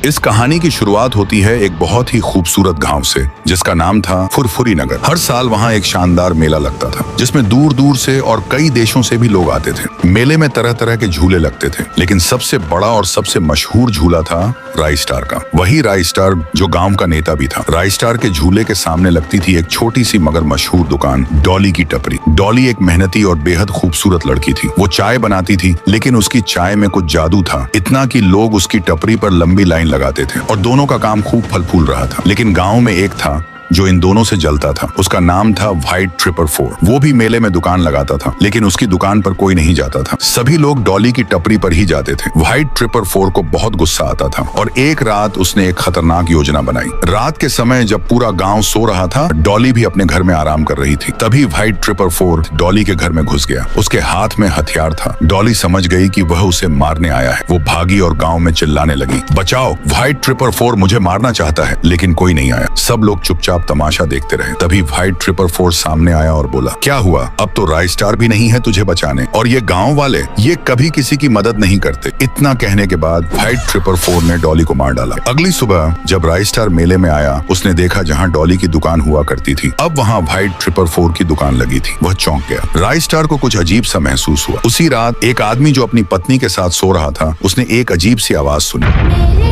इस कहानी की शुरुआत होती है एक बहुत ही खूबसूरत गांव से, जिसका नाम था फुरफुरी नगर। हर साल वहां एक शानदार मेला लगता था, जिसमें दूर दूर से और कई देशों से भी लोग आते थे। मेले में तरह तरह के झूले लगते थे, लेकिन सबसे बड़ा और सबसे मशहूर झूला था राई स्टार का। वही राई स्टार जो गांव का नेता भी था। राई स्टार के झूले के सामने लगती थी एक छोटी सी मगर मशहूर दुकान, डॉली की टपरी। डॉली एक मेहनती और बेहद खूबसूरत लड़की थी। वो चाय बनाती थी, लेकिन उसकी चाय में कुछ जादू था, इतना कि लोग उसकी टपरी पर लंबी लाइन लगाते थे और दोनों का काम खूब फल फूल रहा था। लेकिन गांव में एक था जो इन दोनों से जलता था। उसका नाम था व्हाइट 444। वो भी मेले में दुकान लगाता था, लेकिन उसकी दुकान पर कोई नहीं जाता था। सभी लोग डॉली की टपरी पर ही जाते थे। व्हाइट 444 को बहुत गुस्सा आता था और एक रात उसने एक खतरनाक योजना बनाई। रात के समय जब पूरा गांव सो रहा था, डॉली भी अपने घर में आराम कर रही थी। तभी व्हाइट 444 डॉली के घर में घुस गया। उसके हाथ में हथियार था। डॉली समझ गई कि वह उसे मारने आया है। वो भागी और गाँव में चिल्लाने लगी, बचाओ, व्हाइट 444 मुझे मारना चाहता है। लेकिन कोई नहीं आया। सब लोग चुपचाप तमाशा देखते रहे। तभी व्हाइट 444 सामने आया और बोला, क्या हुआ? अब तो राई स्टार भी नहीं है तुझे बचाने, और ये गांव वाले ये कभी किसी की मदद नहीं करते। इतना कहने के बाद व्हाइट 444 ने डॉली को मार डाला। अगली सुबह जब राई स्टार मेले में आया, उसने देखा जहां डॉली की दुकान हुआ करती थी, अब वहां व्हाइट 444 की दुकान लगी थी। वह चौंक गया। राई स्टार को कुछ अजीब सा महसूस हुआ। उसी रात एक आदमी जो अपनी पत्नी के साथ सो रहा था, उसने एक अजीब सी आवाज सुनी।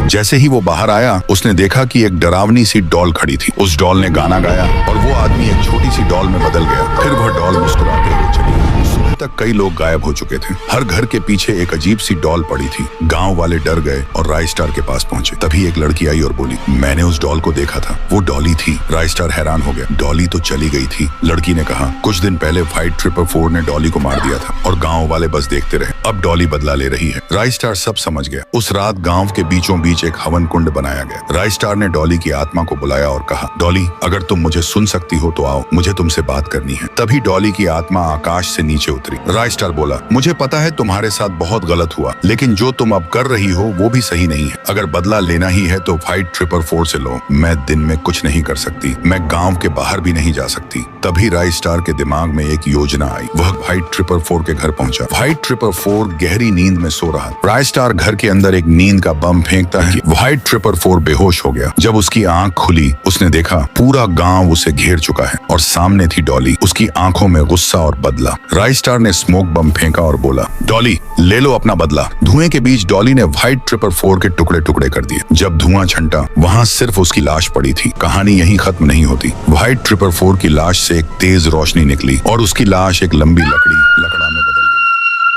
जैसे ही वो बाहर आया, उसने देखा कि एक डरावनी सी डॉल खड़ी थी। उस डॉल ने गाना गाया और वो आदमी एक छोटी सी डॉल में बदल गया। फिर वह डॉल मुस्कुराते हुए चली गई। सुबह तक कई लोग गायब हो चुके थे। हर घर के पीछे एक अजीब सी डॉल पड़ी थी। गांव वाले डर गए और राई स्टार के पास पहुंचे। तभी एक लड़की आई और बोली, मैंने उस डॉल को देखा था, वो डॉली थी। राई स्टार हैरान हो गया। डॉली तो चली गई थी। लड़की ने कहा, कुछ दिन पहले व्हाइट 444 ने डॉली को मार दिया था और गाँव वाले बस देखते रहे। अब डॉली बदला ले रही है। राई स्टार सब समझ गया। उस रात गाँव के बीचों बीच एक हवन कुंड बनाया गया। राई स्टार ने डॉली की आत्मा को बुलाया और कहा, डॉली, अगर तुम मुझे सुन सकती हो तो आओ, मुझे तुमसे बात करनी है। तभी डॉली की आत्मा आकाश से नीचे उतरी। राई स्टार बोला, मुझे पता है तुम्हारे साथ बहुत गलत हुआ, लेकिन जो तुम अब कर रही हो वो भी सही नहीं है। अगर बदला लेना ही है तो व्हाइट 444 से लो। मैं दिन में कुछ नहीं कर सकती, मैं गाँव के बाहर भी नहीं जा सकती। तभी राई स्टार के दिमाग में एक योजना आई। वह व्हाइट 444 के घर पहुंचा। व्हाइट 444 गहरी नींद में सो रहा। राई स्टार घर के अंदर एक नींद का बम फेंकता है। व्हाइट 444 बेहोश हो गया। जब उसकी आंख खुली, उसने देखा पूरा गांव उसे घेर चुका है और सामने थी डॉली। उसकी आंखों में गुस्सा और बदला। राई स्टार ने स्मोक बम फेंका और बोला, डॉली, ले लो अपना बदला। धुएं के बीच डॉली ने व्हाइट 444 के टुकड़े टुकड़े कर दिए। जब धुआं छंटा, वहां सिर्फ उसकी लाश पड़ी थी। कहानी यहीं खत्म नहीं होती। व्हाइट 444 की लाश से एक तेज रोशनी निकली और उसकी लाश एक लंबी लकड़ी